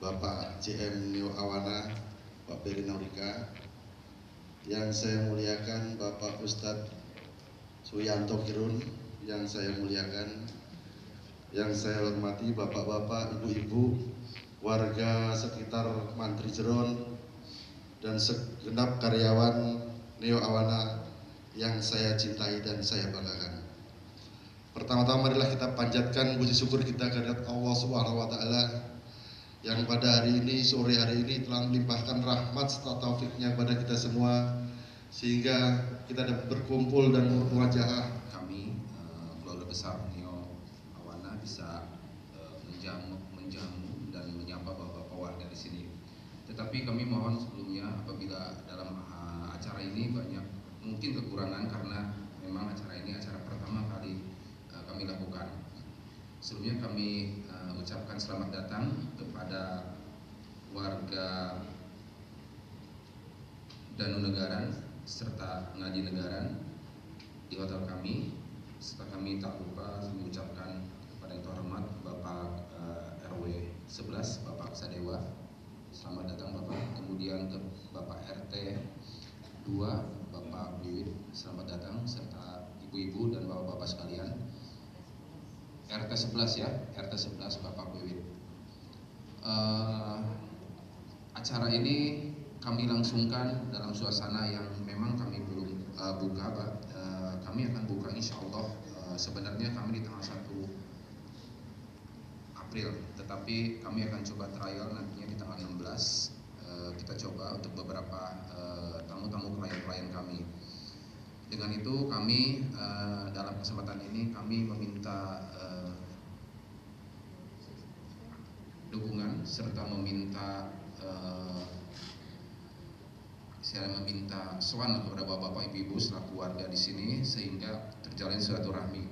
Bapak JM Neo Awana, Pak Beri Naurika. Yang saya muliakan Bapak Ustadz Suyanto Kirun, yang saya muliakan, yang saya hormati bapak-bapak, ibu-ibu, warga sekitar Mantri Jeron, dan segenap karyawan Neo Awana yang saya cintai dan saya banggakan. Pertama-tama marilah kita panjatkan puji syukur kita kepada Allah Subhanahu wa taala yang pada hari ini, sore hari ini telah melimpahkan rahmat serta taufiknya kepada kita semua, sehingga kita dapat berkumpul dan bermuajahah. Kami keluarga besar Neo Awana bisa menjamu dan menyapa bapak-bapak warga di sini. Tetapi kami mohon sebelumnya, apabila dalam acara ini banyak mungkin kekurangan karena memang acara ini acara pertama kali kami lakukan. Sebelumnya kami ucapkan selamat datang kepada warga Danu Negaran serta Ngaji Negaran di hotel kami. Serta kami tak lupa mengucapkan kepada yang terhormat Bapak RW 11 Bapak Sadewa, selamat datang Bapak. Kemudian ke Bapak RT 2 Bapak Wiwit, selamat datang, serta ibu-ibu dan bapak-bapak sekalian. RT 11 ya, RT 11 Bapak Wiwit. Acara ini kami langsungkan dalam suasana yang memang kami belum buka, Pak. Kami akan buka insya Allah. Sebenarnya kami di tanggal 1 April, tetapi kami akan coba trial nantinya di tanggal 16. Kita coba untuk beberapa tamu-tamu klien-klien kami. Dengan itu kami dalam kesempatan ini kami meminta dukungan serta meminta sowan kepada bapak-bapak, ibu-ibu selaku warga di sini sehingga terjalin silaturahmi.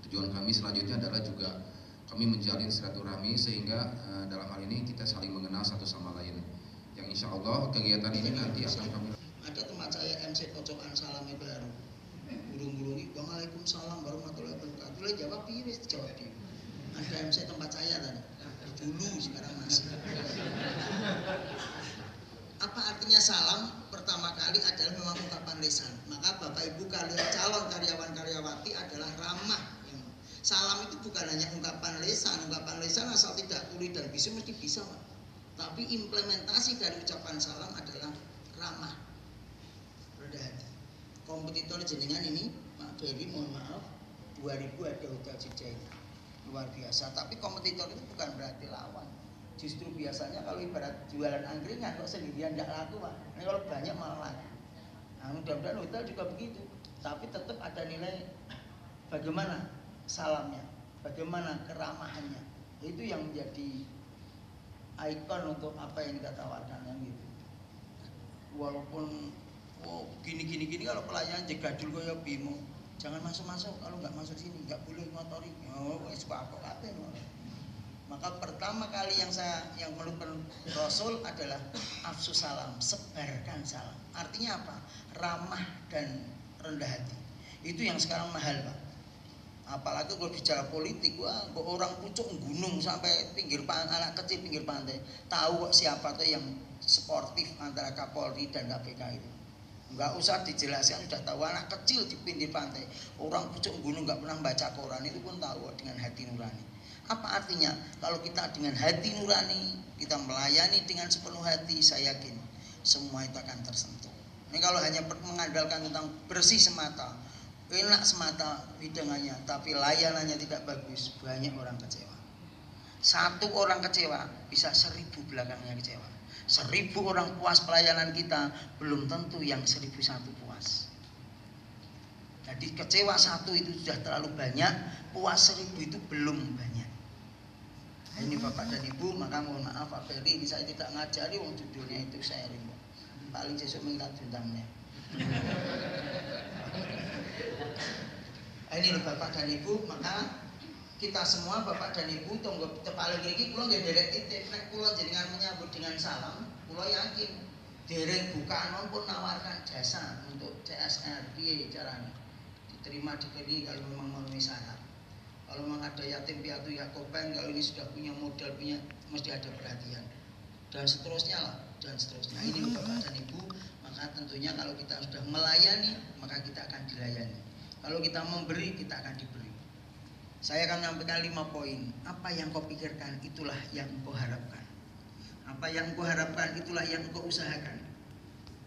Tujuan kami selanjutnya adalah juga kami menjalin silaturahmi sehingga dalam hal ini kita saling mengenal satu sama lain. Yang insya Allah kegiatan ini nanti akan kami. Ada teman saya MC Pocokan Salame baru. Burung-burungi, Waalaikumsalam warahmatullahi wabarakatuh. Dia jawab iya, jawab dia. Ada MC tempat saya tadi. Dulu sekarang masih. Apa artinya salam? Pertama kali adalah memang ungkapan lisan. Maka Bapak Ibu kalian calon karyawan-karyawati adalah ramah. Salam itu bukan hanya ungkapan lisan. Ungkapan lisan asal tidak tuli dan bisu mesti bisa, Pak. Tapi implementasi dari ucapan salam adalah ramah, rendah hati. Kompetitor jenengan ini, Pak Ferry, mohon maaf, 2000 ada hotel Jogja ini, luar biasa. Tapi kompetitor itu bukan berarti lawan. Justru biasanya kalau ibarat jualan angkringan kok sendirian tidak laku, Pak. Ini kalau banyak malah laku. Nah, mudah-mudahan hotel juga begitu. Tapi tetap ada nilai bagaimana salamnya, bagaimana keramahannya. Itu yang menjadi ikon untuk apa yang kita tawarkan kan gitu. Walaupun gini kalau pelayanan jegadul kaya bimo, jangan masuk, kalau nggak masuk sini nggak boleh ngotori. Wes apa kabeh. Maka pertama kali yang menurut Rasul adalah afsu salam, sebarkan salam. Artinya apa? Ramah dan rendah hati. Itu yang sekarang mahal, Pak. Apalagi kalau bicara politik, wah, orang pucuk gunung sampai pinggir pantai, anak kecil pinggir pantai, tahu kok siapa tuh yang sportif antara Kapolri dan KPK itu. Nggak usah dijelaskan, sudah tahu. Anak kecil di pinggir pantai, orang pucuk gunung nggak pernah baca koran itu pun tahu dengan hati nurani. Apa artinya? Kalau kita dengan hati nurani, kita melayani dengan sepenuh hati, saya yakin semua itu akan tersentuh. Ini kalau hanya mengandalkan tentang bersih semata, enak semata hidangannya, tapi layanannya tidak bagus, banyak orang kecewa. Satu orang kecewa bisa 1000 belakangnya kecewa. 1000 orang puas pelayanan kita, belum tentu yang 1001 puas. Jadi kecewa satu itu sudah terlalu banyak, puas 1000 itu belum banyak. Nah, ini Bapak dan Ibu, maka mohon maaf Pak Ferry, saya tidak ngajari wong judulnya itu saya rindu. Paling sesuk minta bintangnya. Ini loh Bapak dan Ibu, maka kita semua Bapak dan Ibu tunggu paling iki kula nggih derek titip nek kula jenengan menyambut dengan salam, kula yakin dereng bukaan pun nawarkan jasa untuk CSR piye caranya diterima dikeni kalau memang memenuhi syarat. Kalau memang ada yatim piatu ya kopen, kalau ini sudah punya modal, punya mesti ada perhatian. Dan seterusnya lah, dan seterusnya. Ini Bapak dan Ibu, maka tentunya kalau kita sudah melayani, maka kita akan dilayani. Kalau kita memberi, kita akan diberi. Saya akan menyampaikan 5 poin. Apa yang kau pikirkan, itulah yang kau harapkan. Apa yang kau harapkan, itulah yang kau usahakan.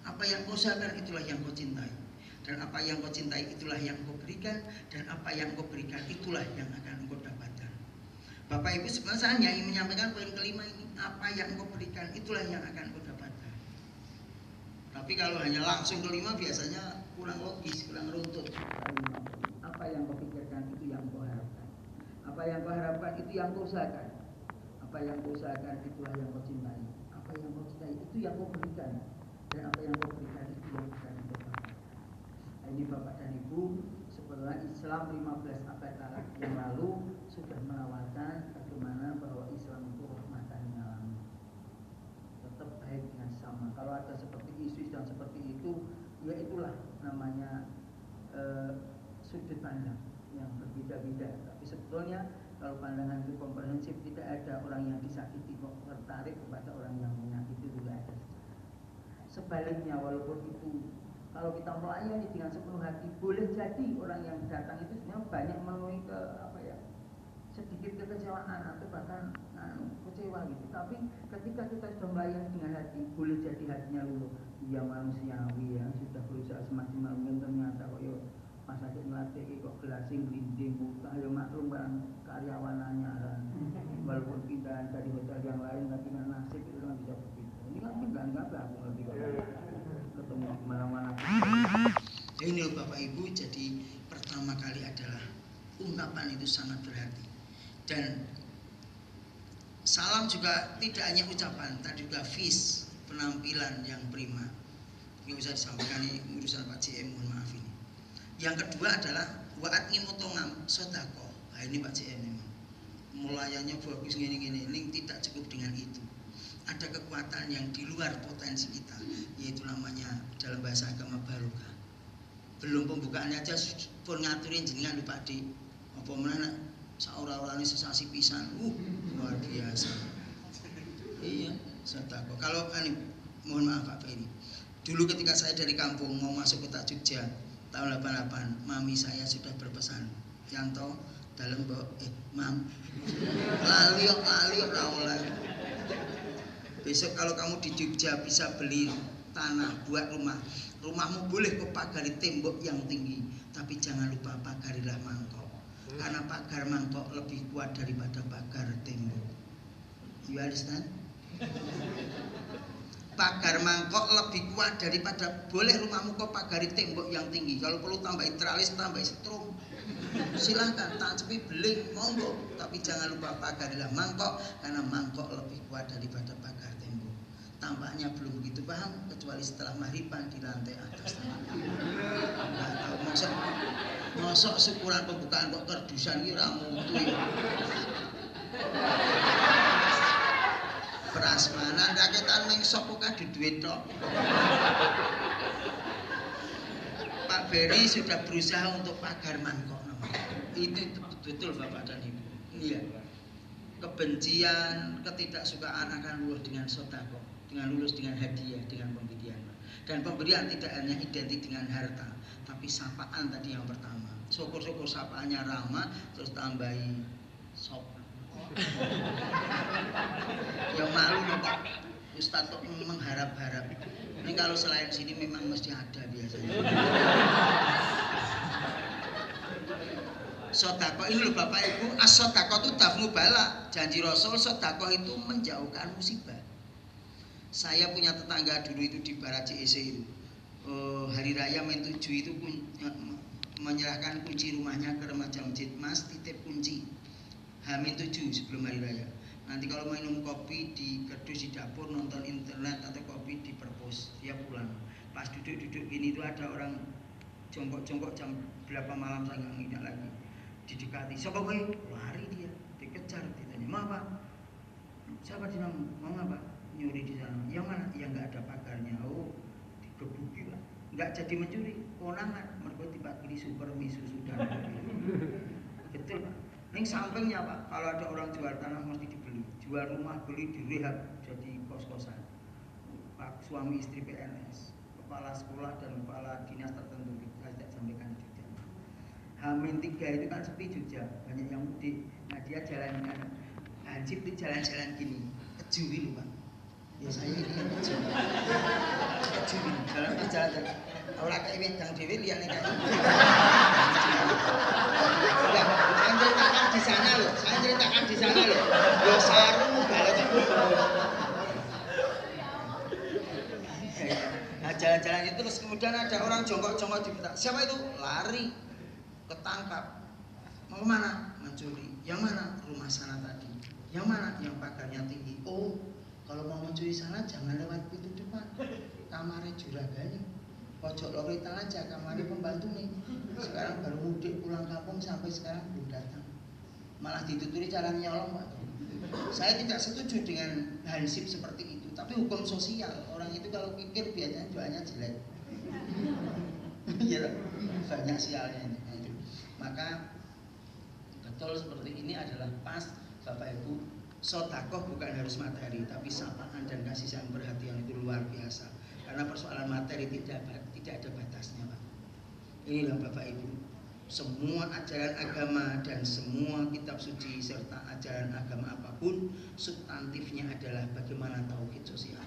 Apa yang kau usahakan, itulah yang kau cintai. Dan apa yang kau cintai, itulah yang kau berikan. Dan apa yang kau berikan, itulah yang akan kau dapatkan. Bapak Ibu, sebenarnya saya hanya ingin menyampaikan poin kelima ini. Apa yang kau berikan, itulah yang akan kau dapatkan. Tapi kalau hanya langsung kelima, biasanya kurang logis, kurang runtut. Apa yang kau pikirkan, itu yang kau harapkan. Apa yang kau harapkan, itu yang kau usahakan. Apa yang kau usahakan, itulah yang kau cintai. Apa yang kau cintai, itu yang kau berikan. Dan apa yang kau berikan, itu yang akan kau dapatkan. Ini Bapak dan Ibu, sebenarnya Islam 15 abad yang lalu sudah menawarkan bagaimana bahwa Islam itu rahmatan lil alamin. Tetap baik dengan sama. Kalau ada seperti isu dan seperti itu, ya itulah namanya sudut pandang yang berbeda-beda. Tapi sebetulnya kalau pandangan itu komprehensif, tidak ada orang yang disakiti kok tertarik kepada orang yang menyakiti, juga ada. Sebaliknya, walaupun itu kalau kita melayani dengan sepenuh hati, boleh jadi orang yang datang itu sebenarnya banyak memenuhi sedikit kekecewaan atau bahkan kecewa gitu. Tapi ketika kita sudah melayani dengan hati, boleh jadi hatinya luluh. Dia manusiawi ya, sudah berusaha semaksimal mungkin, ternyata kok yo pas aja ngelatih kok gelasing glinding muka, yo maklum kan karyawan anyaran. Walaupun pindahan dari hotel yang lain, tapi dengan nasib itu kan bisa begitu. Ini kan enggak aku ngerti kok. Ketemu kemana-mana. Ini loh Bapak Ibu, jadi pertama kali adalah ungkapan itu sangat berarti. Dan salam juga tidak hanya ucapan, tapi juga vis, penampilan yang prima. Yang bisa disampaikan ini urusan Pak CM, mohon maaf ini. Yang kedua adalah wa'at ngimutongam sodako. Nah ini Pak CM memang mulayannya bagus gini-gini. Ini tidak cukup dengan itu. Ada kekuatan yang di luar potensi kita, yaitu namanya dalam bahasa agama barokah. Belum pembukaannya aja pun ngaturin jenengan lupa di apa mana saura-urane sesasi pisan. Luar biasa. Iya, sedekah. Kalau ini mohon maaf Pak Ferry. Dulu ketika saya dari kampung mau masuk kota Jogja tahun 88, mami saya sudah berpesan, "Yanto, dalam mam. Lali ora oleh. Besok kalau kamu di Jogja bisa beli tanah buat rumah. Rumahmu boleh kau pagari tembok yang tinggi, tapi jangan lupa pagarilah mangkok. Karena pagar mangkok lebih kuat daripada pagar tembok." You understand? Pagar mangkok lebih kuat daripada boleh rumahmu kau pagari tembok yang tinggi. Kalau perlu tambah tralis, tambah setrum. Silahkan tancepi beling monggo, tapi jangan lupa pagarilah mangkok, karena mangkok lebih kuat daripada pagar tembok. Tampaknya belum begitu paham, kecuali setelah maghriban di lantai atas. Nggak tahu mosok syukuran pembukaan kok kerdusan ini ramu tuh. Prasmanan rakyatan ning sop kok duit tok. Pak Ferry sudah berusaha untuk pagar mangkok. Itu betul Bapak dan Ibu. Iya. Kebencian, ketidaksukaan akan luluh dengan sedekah, dengan lulus dengan hadiah, dengan pemberian. Dan pemberian tidak hanya identik dengan harta, tapi sapaan tadi yang pertama. Syukur-syukur sapaannya ramah, terus tambahi sop. Ya malu Pak Ustadz kok mengharap-harap. Ini kalau selain sini memang mesti ada biasanya. Sodako ini loh Bapak Ibu, as-sodako itu dafnu bala. Janji Rasul, sodako itu menjauhkan musibah. Saya punya tetangga dulu itu di Barat CEC itu. Hari Raya Men 7 itu menyerahkan kunci rumahnya ke remaja masjid. Mas titip kunci Hamin 7 sebelum Hari Raya. Nanti kalau mau minum kopi di kerdus di dapur, nonton internet atau kopi di perpus, dia pulang. Pas duduk-duduk gini itu ada orang jongkok-jongkok jam berapa malam saya nggak ingat lagi. Didekati, siapa gue? Lari dia, dikejar, ditanya, mau apa? Siapa dinam? Mau apa? Nyuri di sana. Yang mana? Yang nggak ada pagarnya. Oh, digebuki Pak. Nggak jadi mencuri, konangan. Mereka dipakili super misu sudah. Betul Pak. Ning sampingnya Pak, kalau ada orang jual tanah mesti dibeli, jual rumah beli direhab jadi kos-kosan. Pak suami istri PNS, kepala sekolah dan kepala dinas tertentu kita tidak sampaikan di Jogja. Hamin 3 itu kan sepi Jogja, banyak yang mudik. Nah dia jalan kan, hansip itu jalan-jalan gini, keju ini Pak. Ya saya ini kan keju ini, jalan-jalan. Orang kayak wedang dewi liane kayak gitu. Saya ceritakan di sana loh, Ya sarung balik nah jalan-jalan itu terus kemudian ada orang jongkok-jongkok diminta. Siapa itu? Lari, ketangkap. Mau kemana? Mencuri. Yang mana? Rumah sana tadi. Yang mana? Yang pagarnya tinggi. Oh, kalau mau mencuri sana jangan lewat pintu depan. Kamarnya juraganya. Pojok loritan aja kamarnya pembantu nih. Sekarang baru mudik pulang kampung sampai sekarang belum datang. Malah dituturi cara nyolong Pak. Saya tidak setuju dengan hansip seperti itu. Tapi hukum sosial orang itu kalau pikir biasanya doanya jelek. Ya, banyak sialnya itu. Maka betul seperti ini adalah pas Bapak Ibu. Sodakoh bukan harus materi, tapi sapaan dan kasih sayang perhatian itu luar biasa. Karena persoalan materi tidak ada batasnya Pak. Inilah Bapak Ibu, semua ajaran agama dan semua kitab suci serta ajaran agama apapun substantifnya adalah bagaimana tauhid sosial.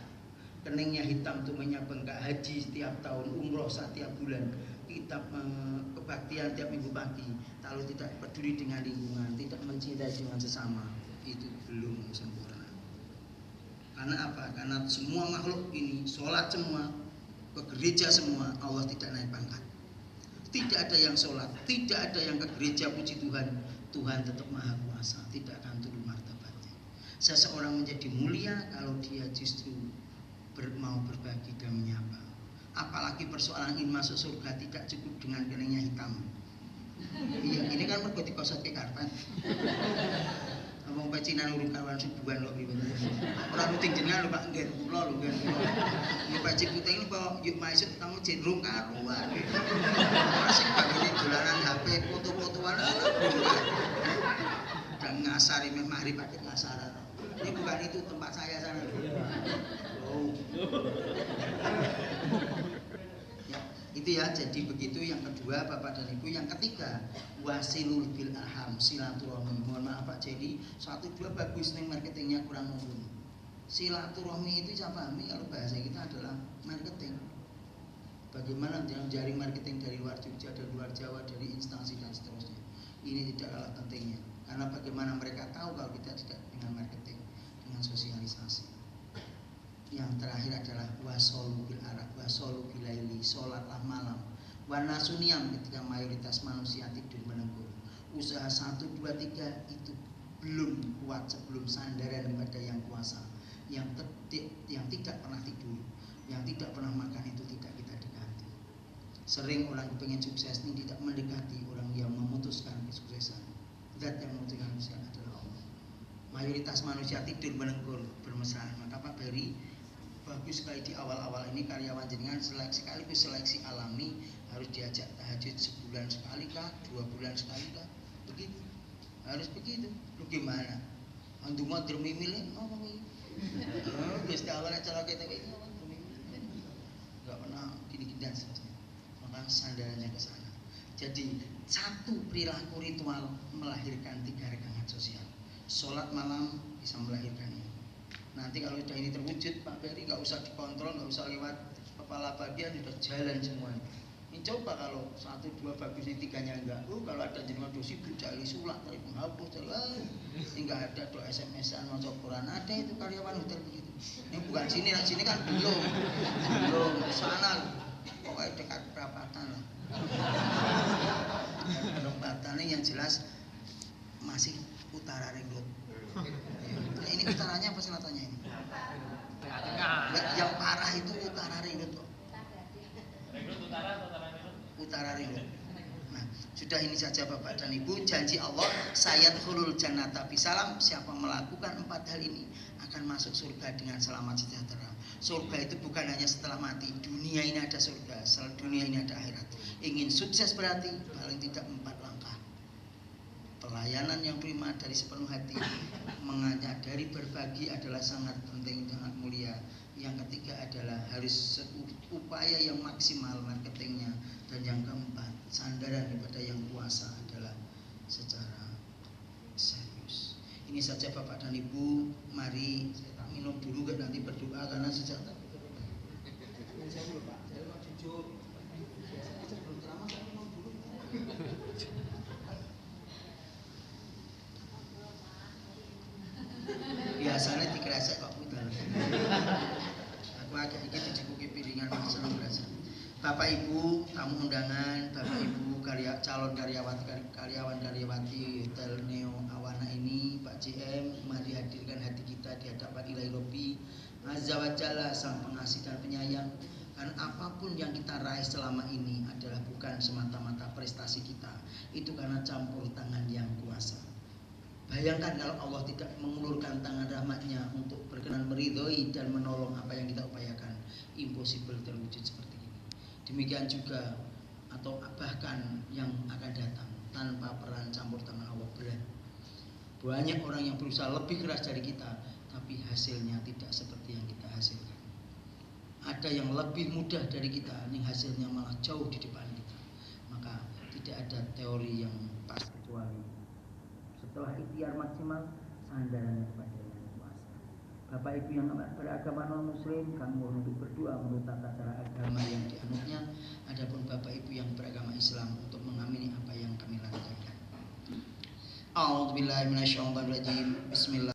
Keningnya hitam tumennya bengkak, haji setiap tahun, umroh setiap bulan, kitab kebaktian tiap minggu pagi. Kalau tidak peduli dengan lingkungan, tidak mencintai dengan sesama, itu belum sempurna. Karena apa? Karena semua makhluk ini sholat semua, ke gereja semua, Allah tidak naik pangkat. Tidak ada yang sholat, tidak ada yang ke gereja puji Tuhan, Tuhan tetap maha kuasa, tidak akan turun martabatnya. Seseorang menjadi mulia kalau dia justru mau berbagi dan menyapa. Apalagi persoalan ingin masuk surga tidak cukup dengan keningnya hitam. Iya, ini kan mergo dikosot ke karpet. Ngomong pecinan urung kawan subuhan lho piye. Ora rutin jenengan lho Pak nggih kula lho nggih. Iki peci putih ini kok yuk maisut kamu jenrung karuan. Asik bagine dolanan HP foto-fotoan dan ngasari mari pakai ngasaran. Ini bukan itu tempat saya sana. Oh. Itu ya, jadi begitu. Yang kedua Bapak dan Ibu. Yang ketiga wasilul bil arham, silaturahmi. Mohon maaf Pak, jadi 1-2 bagus nih marketingnya kurang mumpuni. Silaturahmi itu saya pahami kalau bahasa kita adalah marketing. Bagaimana jaring marketing dari luar Jogja, dari luar Jawa, dari instansi dan seterusnya. Ini tidak kalah pentingnya. Karena bagaimana mereka tahu kalau kita tidak dengan marketing, dengan sosialisasi. Yang terakhir adalah wasolu bil arab, wasolu bilaili, sholatlah malam. Wanasuniam ketika mayoritas manusia tidur menengkur. Usaha 1, 2, 3 itu belum kuat sebelum sandaran kepada yang kuasa. Yang tidak pernah tidur, yang tidak pernah makan itu tidak kita dekati. Sering orang pengen sukses ini tidak mendekati orang yang memutuskan kesuksesan. Zat yang memutuskan kesuksesan adalah Allah. Mayoritas manusia tidur menengkur bermesraan. Maka Pak Beri bagus sekali di awal-awal ini karyawan jenengan sekaligus seleksi alami harus diajak tahajud sebulan sekali kah, 2 bulan sekali kah, begitu harus begitu. Lu gimana? Antum mau termimilin apa ini? Guys awalnya cara kita ini nggak pernah gini-gini dan seterusnya. Maka sandarannya ke sana. Jadi satu perilaku ritual melahirkan 3 rekaman sosial. Sholat malam bisa melahirkan ini. Nanti kalau sudah ini terwujud Pak Beri nggak usah dikontrol, nggak usah lewat kepala bagian, sudah jalan semua. Ini coba kalau 1, 2 bagus ini 3-nya enggak. Kalau ada jenengan dosi cari sulak, cari penghapus, jalan. Ini enggak ada doa SMS-an, mau Quran ada itu karyawan hotel begitu. Ini bukan sini, nah sini kan belum sana. Pokoknya dekat perapatan lah. Perempatan ini yang jelas masih utara ring road. Nah, ini utaranya apa selatannya ini? Yang parah itu utara ring road kok. Utara ring road. Nah, sudah ini saja Bapak dan Ibu. Janji Allah, sayadkhulul jannata bisalam. Siapa melakukan 4 hal ini akan masuk surga dengan selamat sejahtera. Surga itu bukan hanya setelah mati. Dunia ini ada surga, dunia ini ada akhirat. Ingin sukses berarti paling tidak 4 langkah. pelayanan yang prima dari sepenuh hati, menyadari berbagi adalah sangat penting, sangat mulia. Yang ketiga adalah harus upaya yang maksimal marketingnya, dan yang keempat sandaran daripada yang kuasa adalah secara serius. Ini saja Bapak dan Ibu, mari saya tak minum dulu kan nanti berdoa karena sejak tadi saya dulu Pak, saya mau jujur sebelum ceramah saya minum dulu. Biasanya dikeresek kok udah. Aku agak iki dicukupi piringan masalah berasa. Bapak Ibu tamu undangan, Bapak Ibu calon karyawan-karyawati Hotel Neo Awana ini, Pak JM, mari hadirkan hati kita di hadapan Ilahi Rabbi Azza wa Jalla, Sang Pengasih dan Penyayang. Karena apapun yang kita raih selama ini adalah bukan semata-mata prestasi kita, itu karena campur tangan yang kuasa. Bayangkan kalau Allah tidak mengulurkan tangan rahmatnya untuk berkenan meridhoi dan menolong apa yang kita upayakan, impossible terwujud seperti ini. Demikian juga atau bahkan yang akan datang tanpa peran campur tangan Allah berat. Banyak orang yang berusaha lebih keras dari kita, tapi hasilnya tidak seperti yang kita hasilkan. Ada yang lebih mudah dari kita, yang hasilnya malah jauh di depan kita. Maka tidak ada teori yang pas kecuali setelah ikhtiar maksimal, sandarannya kepada Yang Kuasa. Bapak Ibu yang beragama non Muslim, kami mohon untuk berdoa menurut tata cara agama yang dianutnya. Adapun Bapak Ibu yang beragama Islam untuk mengamini apa yang kami lakukan. A'udzubillahi minasyaitonir rajim. Bismillah.